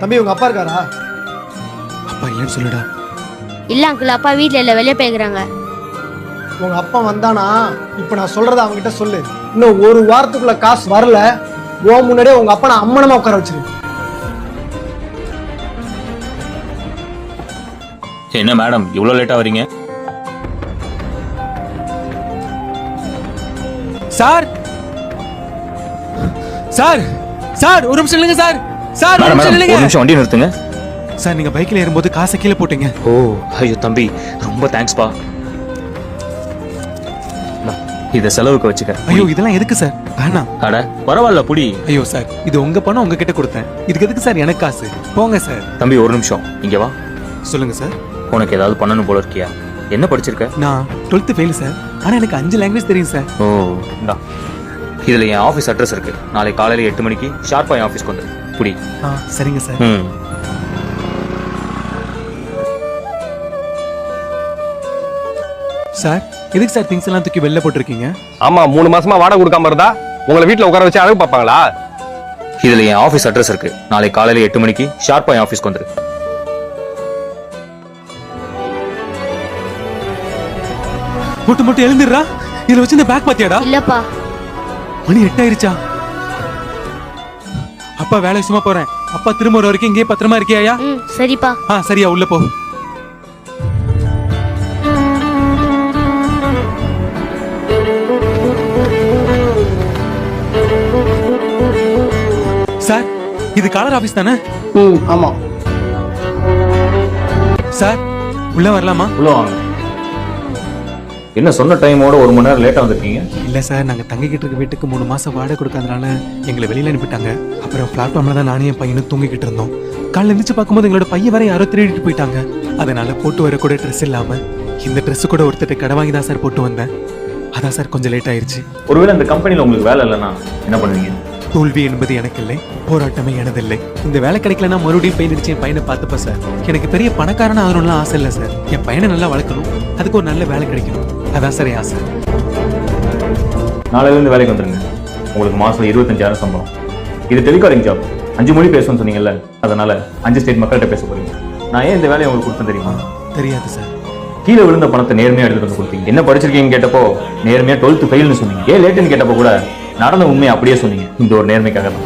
தம்பி உங்க அப்பா இருக்காரா? அப்பா இல்லைன்னு சொல்லுடா. இல்ல அங்கிள், அப்பா வீட்ல இல்ல, வெளியே போய்க்கிறாங்க. உங்க அப்பா வந்தானா இப்ப நான் சொல்றத அவங்ககிட்ட சொல்லு. இன்னும் ஒரு வாரத்துக்குள்ள காசு வரல, ஓ முன்னாடியே உங்க அப்பா நான் அம்மனமா உட்கார வச்சிரு. என்ன மேடம் இவ்வளோ லேட்டாக வரீங்க? சார் சார் சார் ஒரு நிமிஷம் இல்லைங்க சார். சார் ஒரு நிமிஷம் இல்லைங்க. ஒரு நிமிஷம் வண்டி நிறுத்துங்க. சார் நீங்க பைக்ல ஏறும்போது காசை கீழே போட்டீங்க. ஓ ஐயோ தம்பி, ரொம்ப தேங்க்ஸ்பா. இதை செலவுக்கு வச்சுக்க. ஐயோ இதெல்லாம் எதுக்கு சார்? வேணாம். அட பரவாயில்ல புடி. ஐயோ சார் இது உங்க பணம், உங்ககிட்ட கொடுத்தேன். இதுக்கு எதுக்கு சார் எனக்கு காசு? போங்க சார். தம்பி ஒரு நிமிஷம் இங்க வா. சொல்லுங்க சார். உனக்கு ஏதாவது பண்ணணும் போல இருக்கியா? என்ன படிச்சிருக்க? நான் 12th ஃபெயில் சார். ஆனா எனக்கு 5 லாங்குவேஜ் தெரியும் சார். ஓ இந்தா, இதுல என் ஆஃபீஸ் அட்ரஸ் இருக்கு. நாளை காலையில 8 மணிக்கு ஷார்ப்பா என் ஆஃபீஸ்க்கு வந்துரு. புடி. சரிங்க சார். சார் எதுக்கு சார் திங்ஸ் எல்லாம் தூக்கி வெளில போட்டிருக்கீங்க? ஆமா 3 மாசமா வாடகை கொடுக்காம இருந்தா உங்களை வீட்டுல உட்கார வச்சு அழகு பார்ப்பாங்களா? இதுல என் ஆஃபீஸ் அட்ரஸ் இருக்கு. நாளை காலையில 8 மணிக்கு ஷார்ப்பா என் ஆஃபீஸ்க்கு வந்துரு. மட்டும் மட்டும் எழுந்துடுறா. இதுல வச்சு இந்த பேக் பாத்தியாடா? இல்லப்பா. மணி 8 ஆயிருச்சா? அப்பா வேலை சும்மா போறேன். அப்பா திரும்ப வர வரைக்கும் இங்கே பத்திரமா இருக்கியா? சரிப்பா. சரியா, உள்ள போ. சார் இது காலர் ஆபீஸ் தானே? ஆமா சார், உள்ள வரலாமா? உள்ள வாங்க. என்ன சொன்ன டைமோட 1 மணி நேரம் லேட்டா வந்திருக்கீங்க? இல்ல சார், நாங்க தங்கிக்கிட்டு இருக்க வீட்டுக்கு 3 மாசம் வாடகை கொடுக்காதனால எங்களை வெளியில அனுப்பிட்டாங்க. அப்புறம் பிளாட்ஃபார்ம்ல தான் நானே என் பையனும் தூங்கிக்கிட்டு இருந்தோம். காலைல எந்திரிச்சு பார்க்கும்போது எங்களோட பையன் வரை யாரோ திருடிட்டு போயிட்டாங்க. அதனால போட்டு வர கூட ட்ரெஸ் இல்லாம இந்த ட்ரெஸ் கூட ஒருத்தட்ட கடை வாங்கி தான் சார் போட்டு வந்தேன். அதான் சார் கொஞ்சம் லேட் ஆயிருச்சு. ஒருவேளை இந்த கம்பெனில உங்களுக்கு வேலை இல்லைன்னா என்ன பண்ணுவீங்க? தோல்வி என்பது எனக்கு இல்லை, போராட்டமே எனதில்லை. இந்த வேலை கிடைக்கலன்னா மறுபடியும் போய் நினைச்சு என் பையனை பார்த்துப்பேன் சார். எனக்கு பெரிய பணக்காரனா ஆகணும்லாம் ஆசை இல்லை சார். என் பையனை நல்லா வளர்க்கணும், அதுக்கு ஒரு நல்ல வேலை கிடைக்கணும். அதான் சார் என் ஆசை. நாளையில இருந்து வேலைக்கு வந்துருங்க. உங்களுக்கு மாசம் 25,000 சம்பளம். இது டெலிகாலிங் ஜாப். 5 மொழி பேசணும்னு சொன்னீங்கல்ல, அதனால 5 ஸ்டேட் மக்கள்கிட்ட பேச போறீங்க. நான் ஏன் இந்த வேலையை உங்களுக்கு கொடுத்தேன் தெரியுமா? தெரியாது சார். கீழே விழுந்த பணத்தை நேர்மையா எடுத்துட்டு வந்து கொடுத்தீங்க. என்ன படிச்சிருக்கீங்கன்னு கேட்டப்போ நேர்மையா 12th ஃபெயில்னு சொன்னீங்க. ஏன் லேட்டுன்னு கேட்டப்போ கூட நடந்த உண்மையை அப்படியே சொன்னீங்க. இந்த ஒரு நேர்மைக்காக தான்.